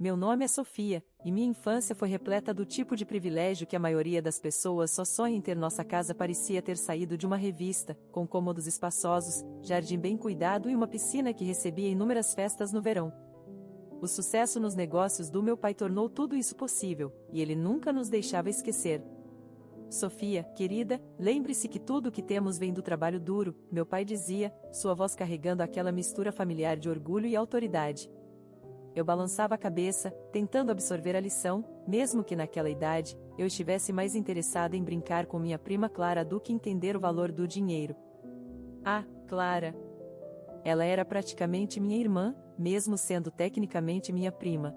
meu nome é Sofia, e minha infância foi repleta do tipo de privilégio que a maioria das pessoas só sonha em ter. Nossa casa parecia ter saído de uma revista, com cômodos espaçosos, jardim bem cuidado e uma piscina que recebia inúmeras festas no verão. O sucesso nos negócios do meu pai tornou tudo isso possível, e ele nunca nos deixava esquecer. Sofia, querida, lembre-se que tudo o que temos vem do trabalho duro, meu pai dizia, sua voz carregando aquela mistura familiar de orgulho e autoridade. Eu balançava a cabeça, tentando absorver a lição, mesmo que naquela idade, eu estivesse mais interessada em brincar com minha prima Clara do que entender o valor do dinheiro. Ah, Clara! Ela era praticamente minha irmã, mesmo sendo tecnicamente minha prima.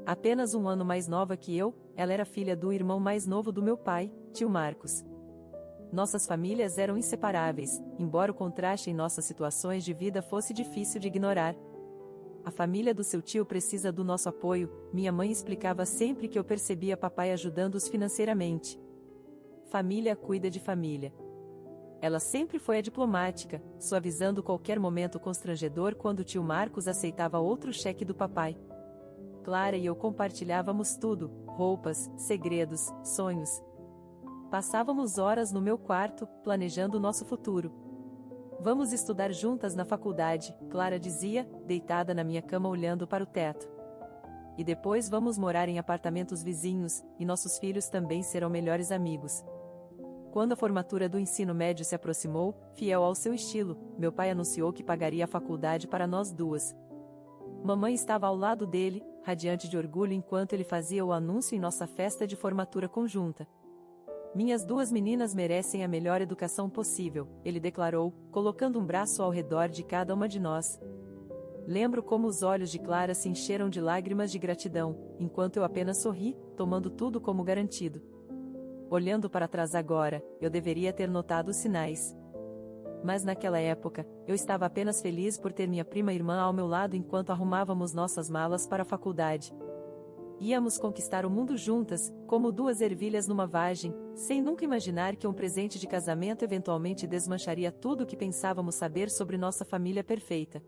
Apenas um ano mais nova que eu, ela era filha do irmão mais novo do meu pai, tio Marcos. Nossas famílias eram inseparáveis, embora o contraste em nossas situações de vida fosse difícil de ignorar. A família do seu tio precisa do nosso apoio, minha mãe explicava sempre que eu percebia papai ajudando-os financeiramente. Família cuida de família. Ela sempre foi a diplomática, suavizando qualquer momento constrangedor quando o tio Marcos aceitava outro cheque do papai. Clara e eu compartilhávamos tudo, roupas, segredos, sonhos. Passávamos horas no meu quarto, planejando nosso futuro. Vamos estudar juntas na faculdade, Clara dizia, deitada na minha cama olhando para o teto. E depois vamos morar em apartamentos vizinhos, e nossos filhos também serão melhores amigos. Quando a formatura do ensino médio se aproximou, fiel ao seu estilo, meu pai anunciou que pagaria a faculdade para nós duas. Mamãe estava ao lado dele, radiante de orgulho enquanto ele fazia o anúncio em nossa festa de formatura conjunta. Minhas duas meninas merecem a melhor educação possível, ele declarou, colocando um braço ao redor de cada uma de nós. Lembro como os olhos de Clara se encheram de lágrimas de gratidão, enquanto eu apenas sorri, tomando tudo como garantido. Olhando para trás agora, eu deveria ter notado os sinais. Mas naquela época, eu estava apenas feliz por ter minha prima irmã ao meu lado enquanto arrumávamos nossas malas para a faculdade. Íamos conquistar o mundo juntas, como duas ervilhas numa vagem, sem nunca imaginar que um presente de casamento eventualmente desmancharia tudo o que pensávamos saber sobre nossa família perfeita.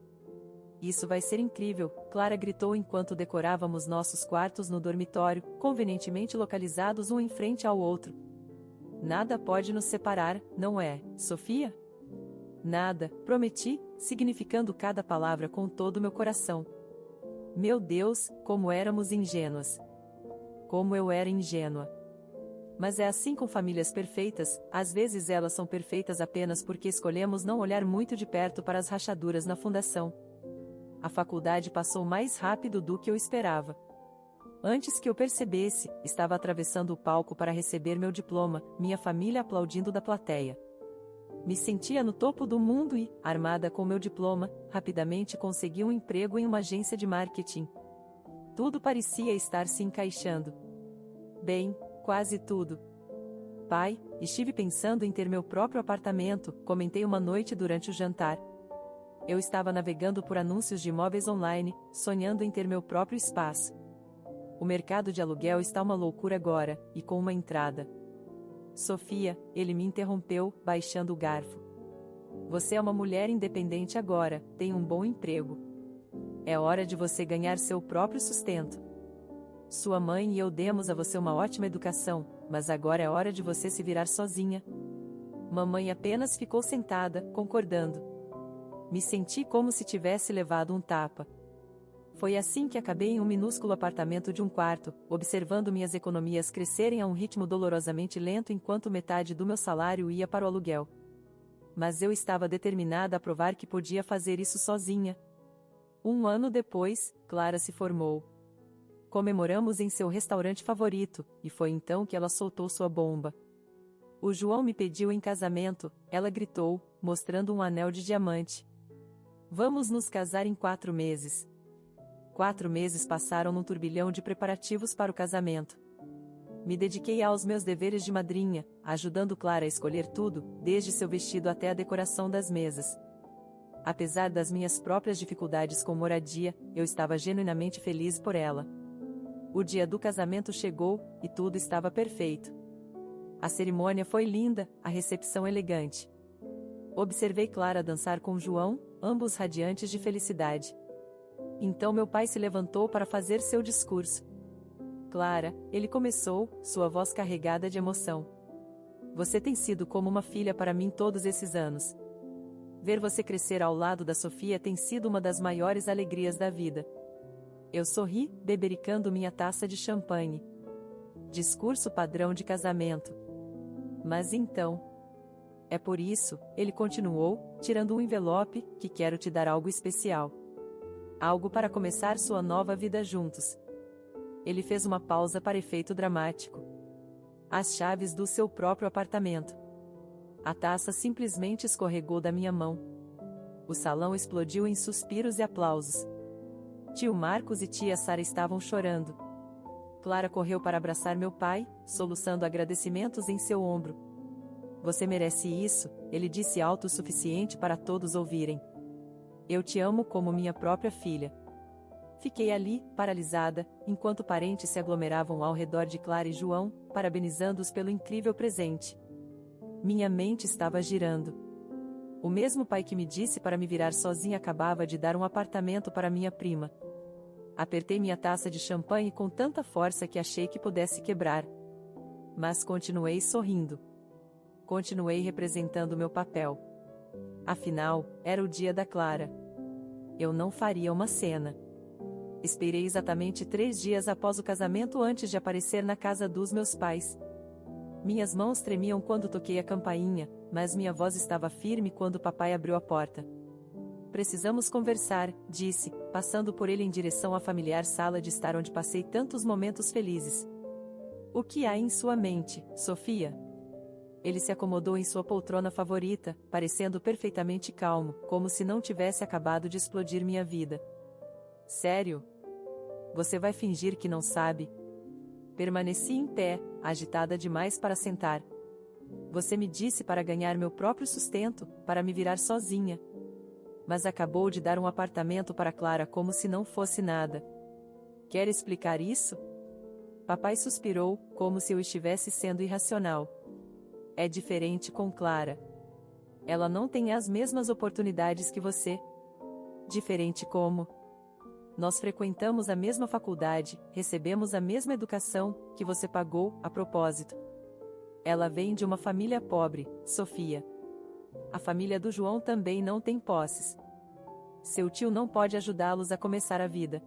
Isso vai ser incrível, Clara gritou enquanto decorávamos nossos quartos no dormitório, convenientemente localizados um em frente ao outro. Nada pode nos separar, não é, Sofia? Nada, prometi, significando cada palavra com todo o meu coração. Meu Deus, como éramos ingênuas. Como eu era ingênua. Mas é assim com famílias perfeitas, às vezes elas são perfeitas apenas porque escolhemos não olhar muito de perto para as rachaduras na fundação. A faculdade passou mais rápido do que eu esperava. Antes que eu percebesse, estava atravessando o palco para receber meu diploma, minha família aplaudindo da plateia. Me sentia no topo do mundo e, armada com meu diploma, rapidamente consegui um emprego em uma agência de marketing. Tudo parecia estar se encaixando. Bem, quase tudo. Pai, estive pensando em ter meu próprio apartamento, comentei uma noite durante o jantar. Eu estava navegando por anúncios de imóveis online, sonhando em ter meu próprio espaço. O mercado de aluguel está uma loucura agora, e com uma entrada. Sofia, ele me interrompeu, baixando o garfo. Você é uma mulher independente agora, tem um bom emprego. É hora de você ganhar seu próprio sustento. Sua mãe e eu demos a você uma ótima educação, mas agora é hora de você se virar sozinha. Mamãe apenas ficou sentada, concordando. Me senti como se tivesse levado um tapa. Foi assim que acabei em um minúsculo apartamento de um quarto, observando minhas economias crescerem a um ritmo dolorosamente lento enquanto metade do meu salário ia para o aluguel. Mas eu estava determinada a provar que podia fazer isso sozinha. Um ano depois, Clara se formou. Comemoramos em seu restaurante favorito, e foi então que ela soltou sua bomba. O João me pediu em casamento, ela gritou, mostrando um anel de diamante. Vamos nos casar em 4 meses. 4 meses passaram num turbilhão de preparativos para o casamento. Me dediquei aos meus deveres de madrinha, ajudando Clara a escolher tudo, desde seu vestido até a decoração das mesas. Apesar das minhas próprias dificuldades com moradia, eu estava genuinamente feliz por ela. O dia do casamento chegou, e tudo estava perfeito. A cerimônia foi linda, a recepção elegante. Observei Clara dançar com João, ambos radiantes de felicidade. Então meu pai se levantou para fazer seu discurso. Clara, ele começou, sua voz carregada de emoção. Você tem sido como uma filha para mim todos esses anos. Ver você crescer ao lado da Sofia tem sido uma das maiores alegrias da vida. Eu sorri, bebericando minha taça de champanhe. Discurso padrão de casamento. Mas então... É por isso, ele continuou, tirando um envelope, que quero te dar algo especial. Algo para começar sua nova vida juntos. Ele fez uma pausa para efeito dramático. As chaves do seu próprio apartamento. A taça simplesmente escorregou da minha mão. O salão explodiu em suspiros e aplausos. Tio Marcos e tia Sara estavam chorando. Clara correu para abraçar meu pai, soluçando agradecimentos em seu ombro. Você merece isso, ele disse alto o suficiente para todos ouvirem. Eu te amo como minha própria filha. Fiquei ali, paralisada, enquanto parentes se aglomeravam ao redor de Clara e João, parabenizando-os pelo incrível presente. Minha mente estava girando. O mesmo pai que me disse para me virar sozinha acabava de dar um apartamento para minha prima. Apertei minha taça de champanhe com tanta força que achei que pudesse quebrar. Mas continuei sorrindo. Continuei representando meu papel. Afinal, era o dia da Clara. Eu não faria uma cena. Esperei exatamente 3 dias após o casamento antes de aparecer na casa dos meus pais. Minhas mãos tremiam quando toquei a campainha, mas minha voz estava firme quando papai abriu a porta. Precisamos conversar, disse, passando por ele em direção à familiar sala de estar onde passei tantos momentos felizes. O que há em sua mente, Sofia? Ele se acomodou em sua poltrona favorita, parecendo perfeitamente calmo, como se não tivesse acabado de explodir minha vida. Sério? Você vai fingir que não sabe? Permaneci em pé, agitada demais para sentar. Você me disse para ganhar meu próprio sustento, para me virar sozinha. Mas acabou de dar um apartamento para Clara como se não fosse nada. Quer explicar isso? Papai suspirou, como se eu estivesse sendo irracional. É diferente com Clara. Ela não tem as mesmas oportunidades que você. Diferente como? Nós frequentamos a mesma faculdade, recebemos a mesma educação, que você pagou, a propósito. Ela vem de uma família pobre, Sofia. A família do João também não tem posses. Seu tio não pode ajudá-los a começar a vida.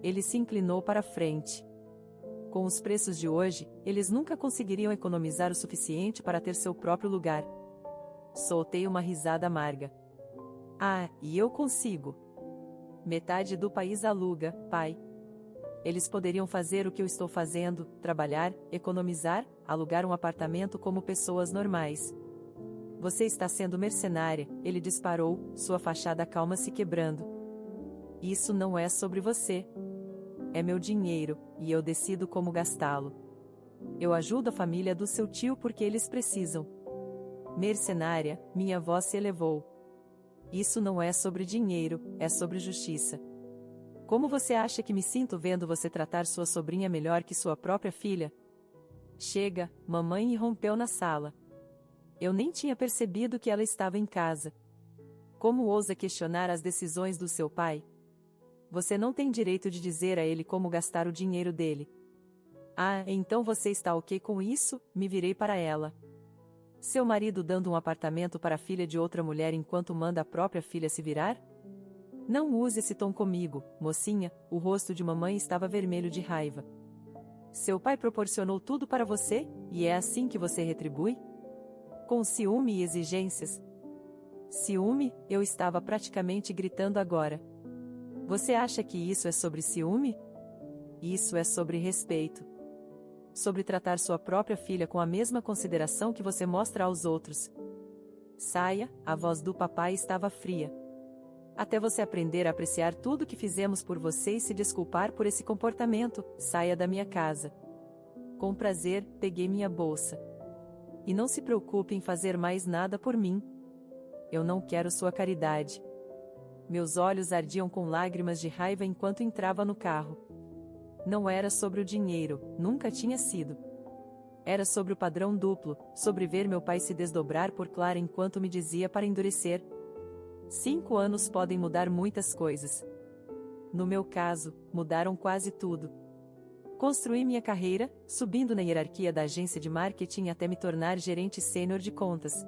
Ele se inclinou para a frente. Com os preços de hoje, eles nunca conseguiriam economizar o suficiente para ter seu próprio lugar. Soltei uma risada amarga. Ah, e eu consigo. Metade do país aluga, pai. Eles poderiam fazer o que eu estou fazendo, trabalhar, economizar, alugar um apartamento como pessoas normais. Você está sendo mercenária, ele disparou, sua fachada calma se quebrando. Isso não é sobre você. É meu dinheiro, e eu decido como gastá-lo. Eu ajudo a família do seu tio porque eles precisam. Mercenária, minha voz se elevou. Isso não é sobre dinheiro, é sobre justiça. Como você acha que me sinto vendo você tratar sua sobrinha melhor que sua própria filha? Chega, mamãe irrompeu na sala. Eu nem tinha percebido que ela estava em casa. Como ousa questionar as decisões do seu pai? Você não tem direito de dizer a ele como gastar o dinheiro dele. Ah, então você está ok com isso? Me virei para ela. Seu marido dando um apartamento para a filha de outra mulher enquanto manda a própria filha se virar? Não use esse tom comigo, mocinha, o rosto de mamãe estava vermelho de raiva. Seu pai proporcionou tudo para você, e é assim que você retribui? Com ciúme e exigências? Ciúme? Eu estava praticamente gritando agora. Você acha que isso é sobre ciúme? Isso é sobre respeito. Sobre tratar sua própria filha com a mesma consideração que você mostra aos outros. Saia, a voz do papai estava fria. Até você aprender a apreciar tudo que fizemos por você e se desculpar por esse comportamento, saia da minha casa. Com prazer, peguei minha bolsa. E não se preocupe em fazer mais nada por mim. Eu não quero sua caridade. Meus olhos ardiam com lágrimas de raiva enquanto entrava no carro. Não era sobre o dinheiro, nunca tinha sido. Era sobre o padrão duplo, sobre ver meu pai se desdobrar por Clara enquanto me dizia para endurecer. 5 anos podem mudar muitas coisas. no meu caso, mudaram quase tudo. Construí minha carreira, subindo na hierarquia da agência de marketing até me tornar gerente sênior de contas.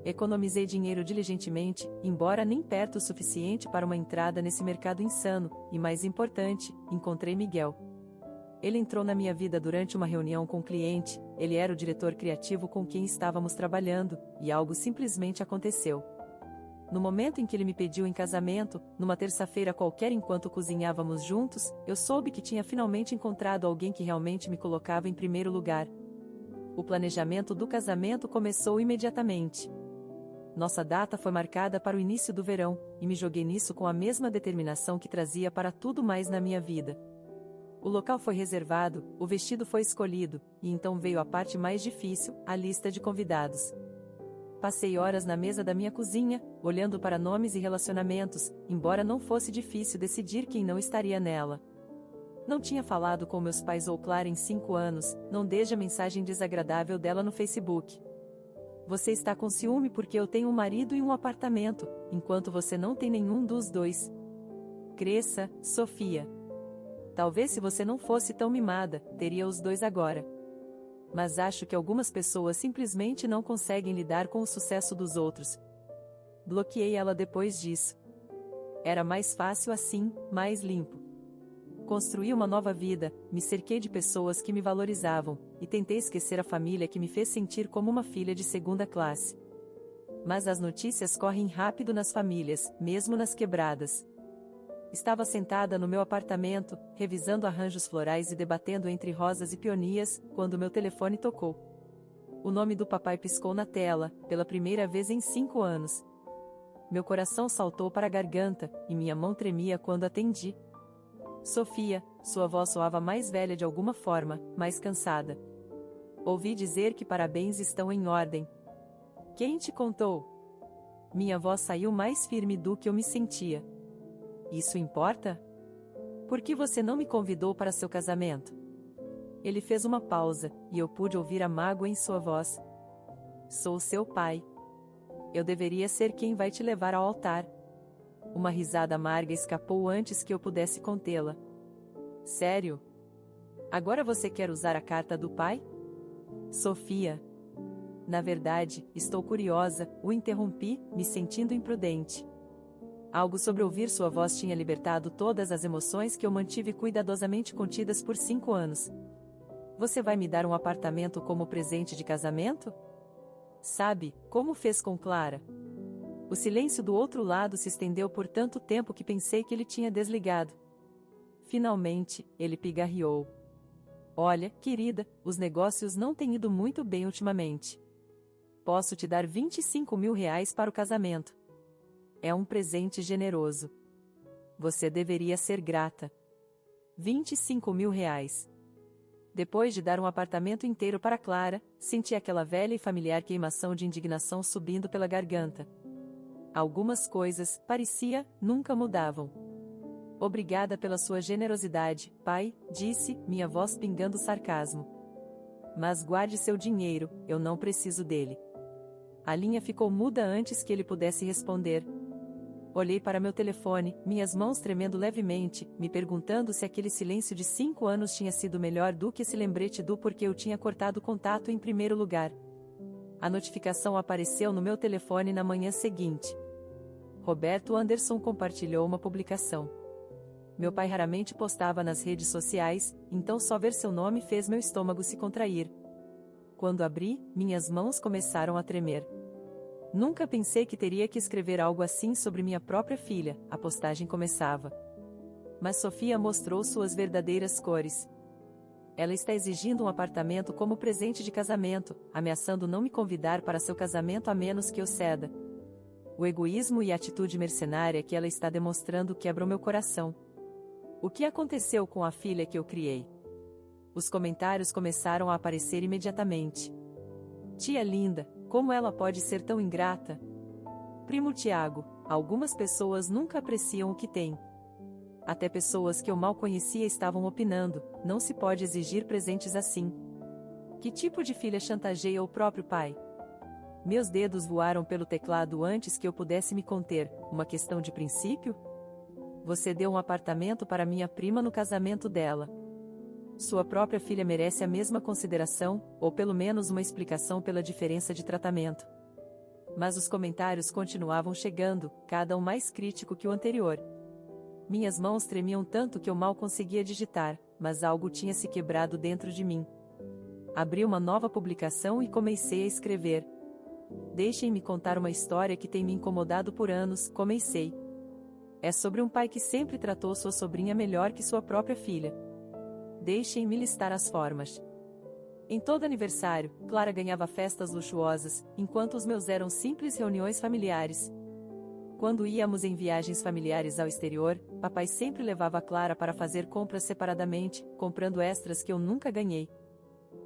Economizei dinheiro diligentemente, embora nem perto o suficiente para uma entrada nesse mercado insano, e mais importante, encontrei Miguel. Ele entrou na minha vida durante uma reunião com um cliente, ele era o diretor criativo com quem estávamos trabalhando, e algo simplesmente aconteceu. No momento em que ele me pediu em casamento, numa terça-feira qualquer enquanto cozinhávamos juntos, eu soube que tinha finalmente encontrado alguém que realmente me colocava em primeiro lugar. O planejamento do casamento começou imediatamente. Nossa data foi marcada para o início do verão, e me joguei nisso com a mesma determinação que trazia para tudo mais na minha vida. O local foi reservado, o vestido foi escolhido, e então veio a parte mais difícil, a lista de convidados. Passei horas na mesa da minha cozinha, olhando para nomes e relacionamentos, embora não fosse difícil decidir quem não estaria nela. Não tinha falado com meus pais ou Clara em 5 anos, não desde a mensagem desagradável dela no Facebook. Você está com ciúme porque eu tenho um marido e um apartamento, enquanto você não tem nenhum dos dois. Cresça, Sofia. Talvez se você não fosse tão mimada, teria os dois agora. Mas acho que algumas pessoas simplesmente não conseguem lidar com o sucesso dos outros. Bloqueei ela depois disso. Era mais fácil assim, mais limpo. Construí uma nova vida, me cerquei de pessoas que me valorizavam, e tentei esquecer a família que me fez sentir como uma filha de segunda classe. Mas as notícias correm rápido nas famílias, mesmo nas quebradas. Estava sentada no meu apartamento, revisando arranjos florais e debatendo entre rosas e peonias, quando meu telefone tocou. O nome do papai piscou na tela, pela primeira vez em 5 anos. Meu coração saltou para a garganta, e minha mão tremia quando atendi. Sofia, sua voz soava mais velha de alguma forma, mais cansada. Ouvi dizer que parabéns estão em ordem. Quem te contou? Minha voz saiu mais firme do que eu me sentia. Isso importa? Por que você não me convidou para seu casamento? Ele fez uma pausa, e eu pude ouvir a mágoa em sua voz. Sou seu pai. Eu deveria ser quem vai te levar ao altar. Uma risada amarga escapou antes que eu pudesse contê-la. Sério? Agora você quer usar a carta do pai? Sofia. Na verdade, estou curiosa, o interrompi, me sentindo imprudente. Algo sobre ouvir sua voz tinha libertado todas as emoções que eu mantive cuidadosamente contidas por 5 anos. Você vai me dar um apartamento como presente de casamento? Sabe, como fez com Clara? O silêncio do outro lado se estendeu por tanto tempo que pensei que ele tinha desligado. Finalmente, ele pigarreou. Olha, querida, os negócios não têm ido muito bem ultimamente. Posso te dar R$ 25.000 para o casamento. É um presente generoso. Você deveria ser grata. R$ 25.000. Depois de dar um apartamento inteiro para Clara, senti aquela velha e familiar queimação de indignação subindo pela garganta. Algumas coisas, parecia, nunca mudavam. Obrigada pela sua generosidade, pai, disse, minha voz pingando sarcasmo. Mas guarde seu dinheiro, eu não preciso dele. A linha ficou muda antes que ele pudesse responder. Olhei para meu telefone, minhas mãos tremendo levemente, me perguntando se aquele silêncio de 5 anos tinha sido melhor do que esse lembrete do porquê eu tinha cortado contato em primeiro lugar. A notificação apareceu no meu telefone na manhã seguinte. Roberto Anderson compartilhou uma publicação. Meu pai raramente postava nas redes sociais, então só ver seu nome fez meu estômago se contrair. Quando abri, minhas mãos começaram a tremer. Nunca pensei que teria que escrever algo assim sobre minha própria filha, a postagem começava. Mas Sofia mostrou suas verdadeiras cores. Ela está exigindo um apartamento como presente de casamento, ameaçando não me convidar para seu casamento a menos que eu ceda. O egoísmo e a atitude mercenária que ela está demonstrando quebram meu coração. O que aconteceu com a filha que eu criei? Os comentários começaram a aparecer imediatamente. Tia linda, como ela pode ser tão ingrata? Primo Tiago, algumas pessoas nunca apreciam o que têm. Até pessoas que eu mal conhecia estavam opinando, não se pode exigir presentes assim. Que tipo de filha chantageia o próprio pai? Meus dedos voaram pelo teclado antes que eu pudesse me conter, uma questão de princípio? Você deu um apartamento para minha prima no casamento dela. Sua própria filha merece a mesma consideração, ou pelo menos uma explicação pela diferença de tratamento. Mas os comentários continuavam chegando, cada um mais crítico que o anterior. Minhas mãos tremiam tanto que eu mal conseguia digitar, mas algo tinha se quebrado dentro de mim. Abri uma nova publicação e comecei a escrever. Deixem-me contar uma história que tem me incomodado por anos, comecei. É sobre um pai que sempre tratou sua sobrinha melhor que sua própria filha. Deixem-me listar as formas. Em todo aniversário, Clara ganhava festas luxuosas, enquanto os meus eram simples reuniões familiares. Quando íamos em viagens familiares ao exterior, papai sempre levava Clara para fazer compras separadamente, comprando extras que eu nunca ganhei.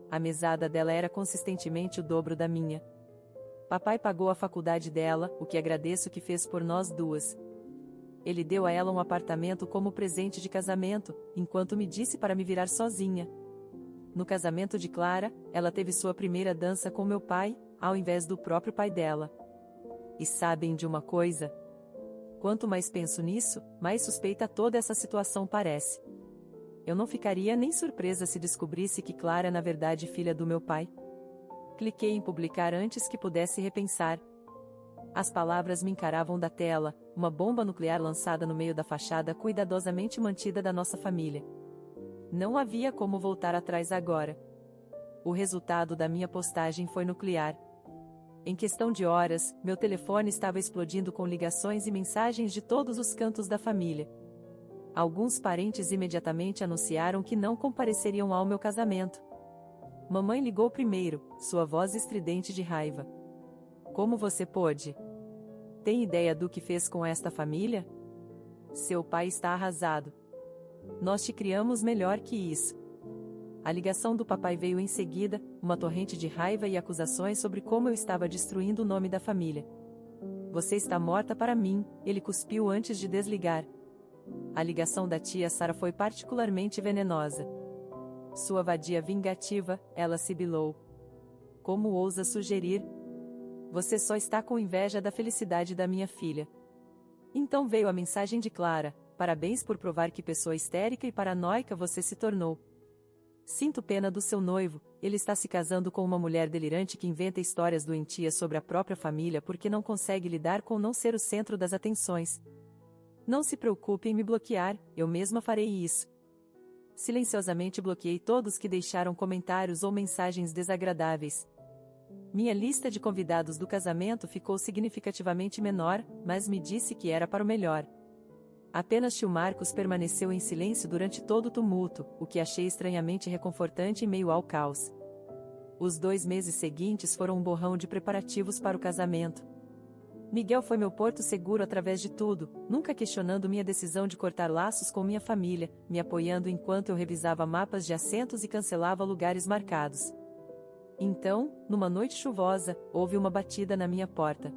A mesada dela era consistentemente o dobro da minha. Papai pagou a faculdade dela, o que agradeço que fez por nós duas. Ele deu a ela um apartamento como presente de casamento, enquanto me disse para me virar sozinha. No casamento de Clara, ela teve sua primeira dança com meu pai, ao invés do próprio pai dela. E sabem de uma coisa? Quanto mais penso nisso, mais suspeita toda essa situação parece. Eu não ficaria nem surpresa se descobrisse que Clara é na verdade filha do meu pai. Cliquei em publicar antes que pudesse repensar. As palavras me encaravam da tela, uma bomba nuclear lançada no meio da fachada cuidadosamente mantida da nossa família. Não havia como voltar atrás agora. O resultado da minha postagem foi nuclear. Em questão de horas, meu telefone estava explodindo com ligações e mensagens de todos os cantos da família. Alguns parentes imediatamente anunciaram que não compareceriam ao meu casamento. Mamãe ligou primeiro, sua voz estridente de raiva. Como você pôde? Tem ideia do que fez com esta família? Seu pai está arrasado. Nós te criamos melhor que isso. A ligação do papai veio em seguida, uma torrente de raiva e acusações sobre como eu estava destruindo o nome da família. Você está morta para mim, ele cuspiu antes de desligar. A ligação da tia Sara foi particularmente venenosa. Sua vadia vingativa, ela sibilou. Como ousa sugerir? Você só está com inveja da felicidade da minha filha. Então veio a mensagem de Clara: parabéns por provar que pessoa histérica e paranoica você se tornou. Sinto pena do seu noivo, ele está se casando com uma mulher delirante que inventa histórias doentias sobre a própria família porque não consegue lidar com não ser o centro das atenções. Não se preocupe em me bloquear, eu mesma farei isso. Silenciosamente bloqueei todos que deixaram comentários ou mensagens desagradáveis. Minha lista de convidados do casamento ficou significativamente menor, mas me disse que era para o melhor. Apenas tio Marcos permaneceu em silêncio durante todo o tumulto, o que achei estranhamente reconfortante em meio ao caos. Os 2 meses seguintes foram um borrão de preparativos para o casamento. Miguel foi meu porto seguro através de tudo, nunca questionando minha decisão de cortar laços com minha família, me apoiando enquanto eu revisava mapas de assentos e cancelava lugares marcados. Então, numa noite chuvosa, houve uma batida na minha porta.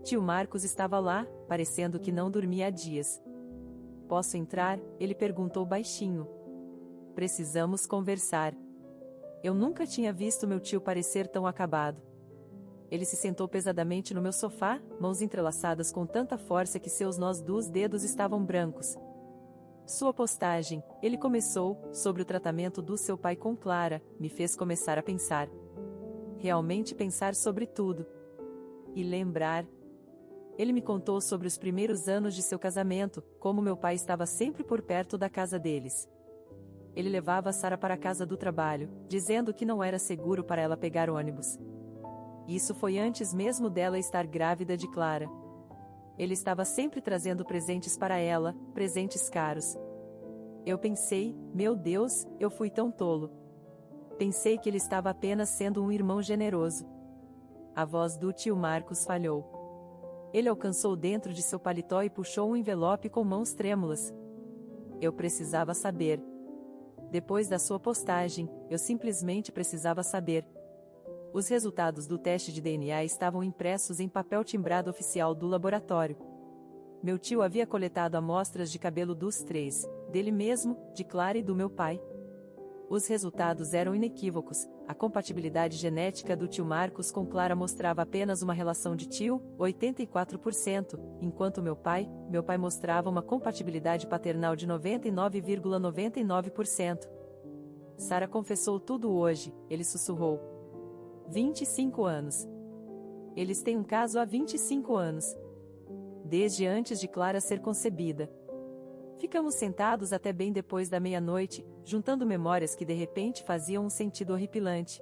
Tio Marcos estava lá, parecendo que não dormia há dias. Posso entrar? Ele perguntou baixinho. Precisamos conversar. Eu nunca tinha visto meu tio parecer tão acabado. Ele se sentou pesadamente no meu sofá, mãos entrelaçadas com tanta força que seus nós dos dedos estavam brancos. Sua postagem, ele começou, sobre o tratamento do seu pai com Clara, me fez começar a pensar. Realmente pensar sobre tudo. E lembrar. Ele me contou sobre os primeiros anos de seu casamento, como meu pai estava sempre por perto da casa deles. Ele levava Sara para a casa do trabalho, dizendo que não era seguro para ela pegar ônibus. Isso foi antes mesmo dela estar grávida de Clara. Ele estava sempre trazendo presentes para ela, presentes caros. Eu pensei, meu Deus, eu fui tão tolo. Pensei que ele estava apenas sendo um irmão generoso. A voz do tio Marcos falhou. Ele alcançou dentro de seu paletó e puxou um envelope com mãos trêmulas. Eu precisava saber. Depois da sua postagem, eu simplesmente precisava saber. Os resultados do teste de DNA estavam impressos em papel timbrado oficial do laboratório. Meu tio havia coletado amostras de cabelo dos 3, dele mesmo, de Clara e do meu pai. Os resultados eram inequívocos. A compatibilidade genética do tio Marcos com Clara mostrava apenas uma relação de tio, 84%, enquanto meu pai mostrava uma compatibilidade paternal de 99,99%. Sara confessou tudo hoje, ele sussurrou. 25 anos. Eles têm um caso há 25 anos. Desde antes de Clara ser concebida. Ficamos sentados até bem depois da meia-noite, juntando memórias que de repente faziam um sentido horripilante.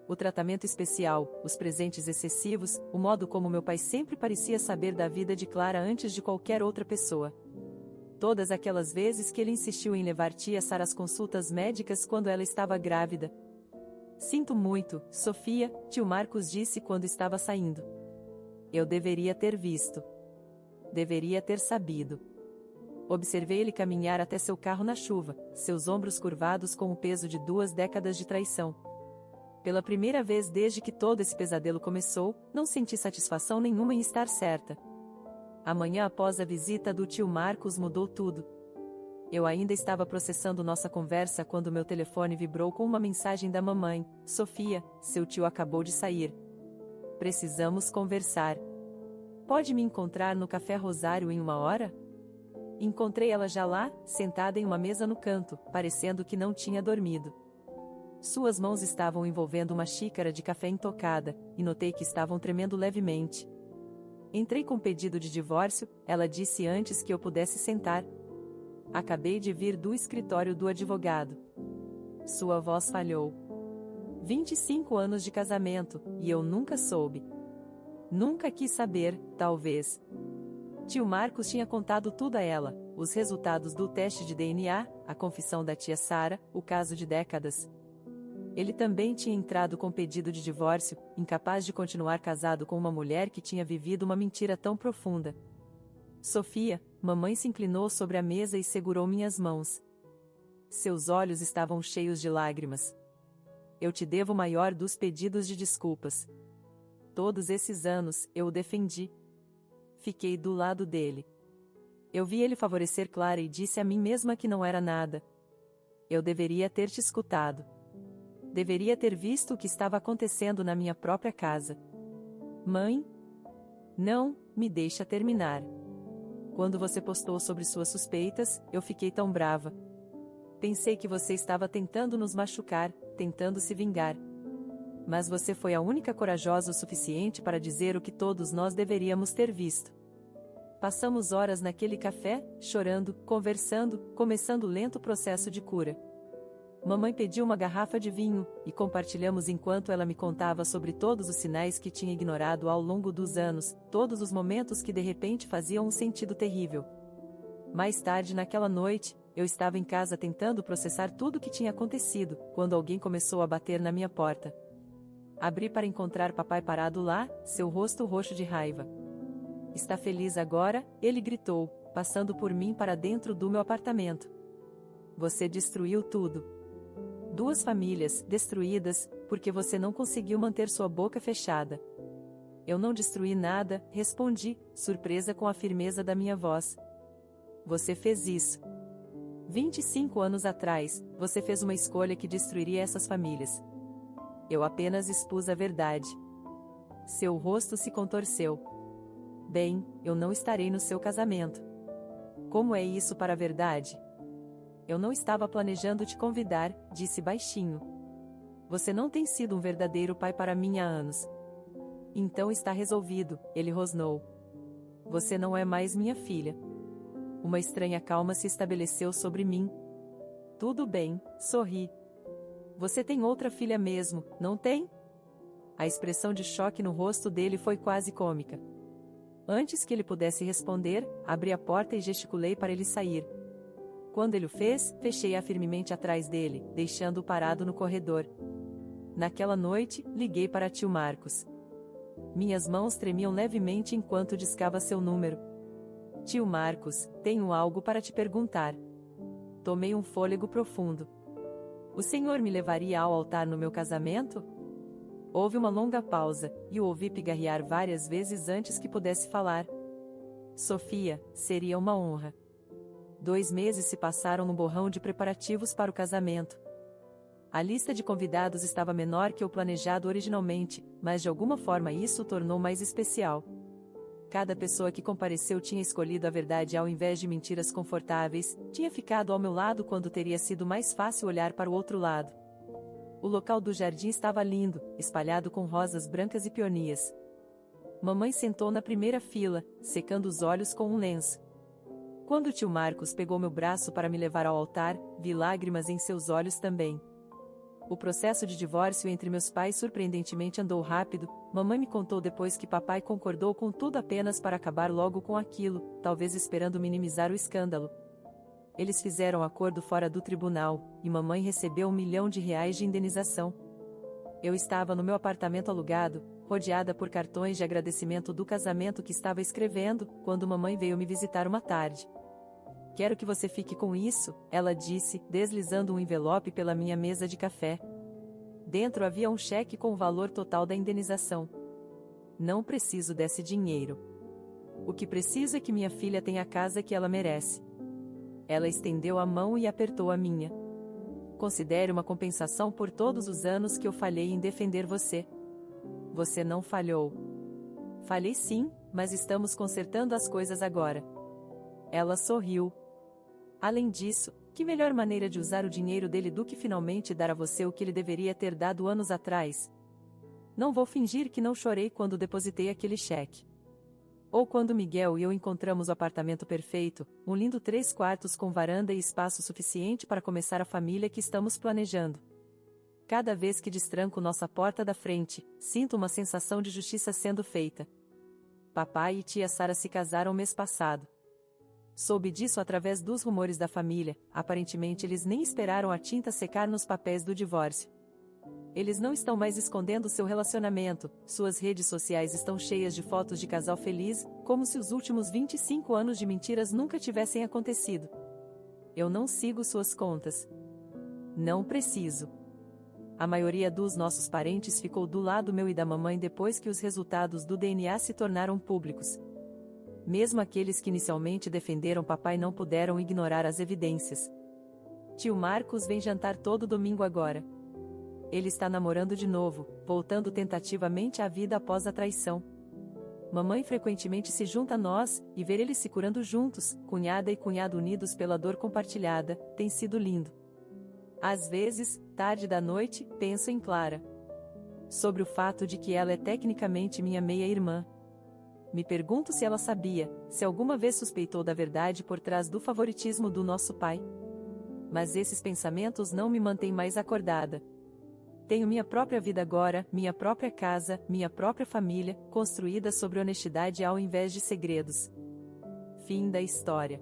O tratamento especial, os presentes excessivos, o modo como meu pai sempre parecia saber da vida de Clara antes de qualquer outra pessoa. Todas aquelas vezes que ele insistiu em levar tia Sara às consultas médicas quando ela estava grávida. Sinto muito, Sofia, tio Marcos disse quando estava saindo. Eu deveria ter visto. Deveria ter sabido. Observei ele caminhar até seu carro na chuva, seus ombros curvados com o peso de 2 décadas de traição. Pela primeira vez desde que todo esse pesadelo começou, não senti satisfação nenhuma em estar certa. A manhã após a visita do tio Marcos mudou tudo. Eu ainda estava processando nossa conversa quando meu telefone vibrou com uma mensagem da mamãe. Sofia, seu tio acabou de sair. Precisamos conversar. Pode me encontrar no Café Rosário em 1 hora? Encontrei ela já lá, sentada em uma mesa no canto, parecendo que não tinha dormido. Suas mãos estavam envolvendo uma xícara de café intocada, e notei que estavam tremendo levemente. Entrei com pedido de divórcio, ela disse antes que eu pudesse sentar. Acabei de vir do escritório do advogado. Sua voz falhou. 25 anos de casamento, e eu nunca soube. Nunca quis saber, talvez. Tio Marcos tinha contado tudo a ela, os resultados do teste de DNA, a confissão da tia Sara, o caso de décadas. Ele também tinha entrado com pedido de divórcio, incapaz de continuar casado com uma mulher que tinha vivido uma mentira tão profunda. Sofia, mamãe se inclinou sobre a mesa e segurou minhas mãos. Seus olhos estavam cheios de lágrimas. Eu te devo o maior dos pedidos de desculpas. Todos esses anos, eu o defendi. Fiquei do lado dele. Eu vi ele favorecer Clara e disse a mim mesma que não era nada. Eu deveria ter te escutado. Deveria ter visto o que estava acontecendo na minha própria casa. Mãe? Não, me deixa terminar. Quando você postou sobre suas suspeitas, eu fiquei tão brava. Pensei que você estava tentando nos machucar, tentando se vingar. Mas você foi a única corajosa o suficiente para dizer o que todos nós deveríamos ter visto. Passamos horas naquele café, chorando, conversando, começando o lento processo de cura. Mamãe pediu uma garrafa de vinho, e compartilhamos enquanto ela me contava sobre todos os sinais que tinha ignorado ao longo dos anos, todos os momentos que de repente faziam um sentido terrível. Mais tarde naquela noite, eu estava em casa tentando processar tudo o que tinha acontecido, quando alguém começou a bater na minha porta. Abri para encontrar papai parado lá, seu rosto roxo de raiva. Está feliz agora? Ele gritou, passando por mim para dentro do meu apartamento. Você destruiu tudo. 2 famílias, destruídas, porque você não conseguiu manter sua boca fechada. Eu não destruí nada, respondi, surpresa com a firmeza da minha voz. Você fez isso. 25 anos atrás, você fez uma escolha que destruiria essas famílias. Eu apenas expus a verdade. Seu rosto se contorceu. Bem, eu não estarei no seu casamento. Como é isso para a verdade? Eu não estava planejando te convidar, disse baixinho. Você não tem sido um verdadeiro pai para mim há anos. Então está resolvido, ele rosnou. Você não é mais minha filha. Uma estranha calma se estabeleceu sobre mim. Tudo bem, sorri. Você tem outra filha mesmo, não tem? A expressão de choque no rosto dele foi quase cômica. Antes que ele pudesse responder, abri a porta e gesticulei para ele sair. Quando ele o fez, fechei-a firmemente atrás dele, deixando-o parado no corredor. Naquela noite, liguei para tio Marcos. Minhas mãos tremiam levemente enquanto discava seu número. Tio Marcos, tenho algo para te perguntar. Tomei um fôlego profundo. O senhor me levaria ao altar no meu casamento? Houve uma longa pausa, e o ouvi pigarrear várias vezes antes que pudesse falar. Sofia, seria uma honra. 2 meses se passaram no borrão de preparativos para o casamento. A lista de convidados estava menor que o planejado originalmente, mas de alguma forma isso o tornou mais especial. Cada pessoa que compareceu tinha escolhido a verdade ao invés de mentiras confortáveis, tinha ficado ao meu lado quando teria sido mais fácil olhar para o outro lado. O local do jardim estava lindo, espalhado com rosas brancas e peonias. Mamãe sentou na primeira fila, secando os olhos com um lenço. Quando o tio Marcos pegou meu braço para me levar ao altar, vi lágrimas em seus olhos também. O processo de divórcio entre meus pais surpreendentemente andou rápido. Mamãe me contou depois que papai concordou com tudo apenas para acabar logo com aquilo, talvez esperando minimizar o escândalo. Eles fizeram acordo fora do tribunal, e mamãe recebeu R$1 milhão de indenização. Eu estava no meu apartamento alugado, rodeada por cartões de agradecimento do casamento que estava escrevendo, quando mamãe veio me visitar uma tarde. Quero que você fique com isso, ela disse, deslizando um envelope pela minha mesa de café. Dentro havia um cheque com o valor total da indenização. Não preciso desse dinheiro. O que preciso é que minha filha tenha a casa que ela merece. Ela estendeu a mão e apertou a minha. Considere uma compensação por todos os anos que eu falhei em defender você. Você não falhou. Falhei sim, mas estamos consertando as coisas agora. Ela sorriu. Além disso, que melhor maneira de usar o dinheiro dele do que finalmente dar a você o que ele deveria ter dado anos atrás? Não vou fingir que não chorei quando depositei aquele cheque. Ou quando Miguel e eu encontramos o apartamento perfeito, um lindo 3 quartos com varanda e espaço suficiente para começar a família que estamos planejando. Cada vez que destranco nossa porta da frente, sinto uma sensação de justiça sendo feita. Papai e tia Sara se casaram mês passado. Soube disso através dos rumores da família. Aparentemente eles nem esperaram a tinta secar nos papéis do divórcio. Eles não estão mais escondendo seu relacionamento, suas redes sociais estão cheias de fotos de casal feliz, como se os últimos 25 anos de mentiras nunca tivessem acontecido. Eu não sigo suas contas. Não preciso. A maioria dos nossos parentes ficou do lado meu e da mamãe depois que os resultados do DNA se tornaram públicos. Mesmo aqueles que inicialmente defenderam papai não puderam ignorar as evidências. Tio Marcos vem jantar todo domingo agora. Ele está namorando de novo, voltando tentativamente à vida após a traição. Mamãe frequentemente se junta a nós, e ver eles se curando juntos, cunhada e cunhado unidos pela dor compartilhada, tem sido lindo. Às vezes, tarde da noite, penso em Clara. Sobre o fato de que ela é tecnicamente minha meia-irmã. Me pergunto se ela sabia, se alguma vez suspeitou da verdade por trás do favoritismo do nosso pai. Mas esses pensamentos não me mantêm mais acordada. Tenho minha própria vida agora, minha própria casa, minha própria família, construída sobre honestidade ao invés de segredos. Fim da história.